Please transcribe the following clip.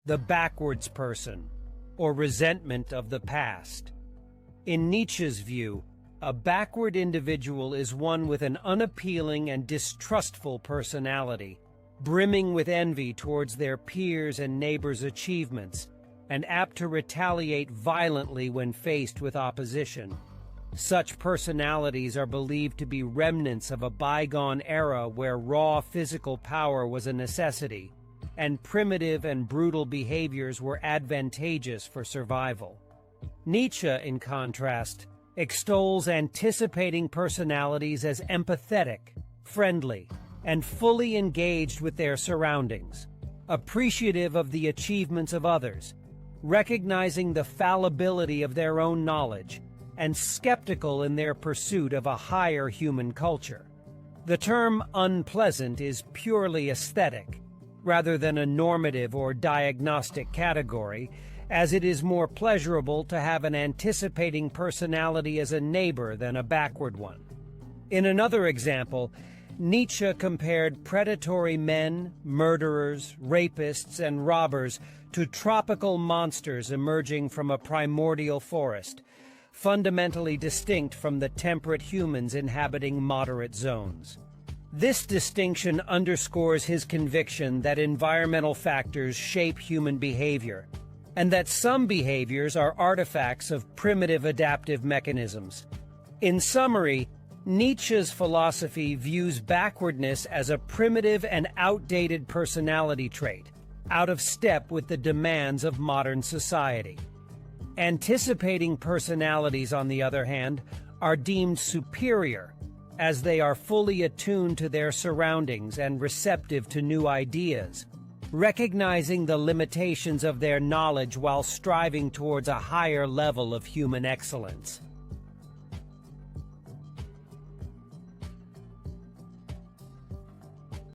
the backwards person, or resentment of the past. In Nietzsche's view, a backward individual is one with an unappealing and distrustful personality, brimming with envy towards their peers and neighbors' achievements, and apt to retaliate violently when faced with opposition. Such personalities are believed to be remnants of a bygone era where raw physical power was a necessity, and primitive and brutal behaviors were advantageous for survival. Nietzsche, in contrast, extols anticipating personalities as empathetic, friendly, and fully engaged with their surroundings, appreciative of the achievements of others, recognizing the fallibility of their own knowledge, and skeptical in their pursuit of a higher human culture. The term unpleasant is purely aesthetic, rather than a normative or diagnostic category, as it is more pleasurable to have an anticipating personality as a neighbor than a backward one. In another example, Nietzsche compared predatory men, murderers, rapists, and robbers to tropical monsters emerging from a primordial forest, fundamentally distinct from the temperate humans inhabiting moderate zones. This distinction underscores his conviction that environmental factors shape human behavior, and that some behaviors are artifacts of primitive adaptive mechanisms. In summary, Nietzsche's philosophy views backwardness as a primitive and outdated personality trait, out of step with the demands of modern society. Anticipating personalities, on the other hand, are deemed superior, as they are fully attuned to their surroundings and receptive to new ideas, recognizing the limitations of their knowledge while striving towards a higher level of human excellence.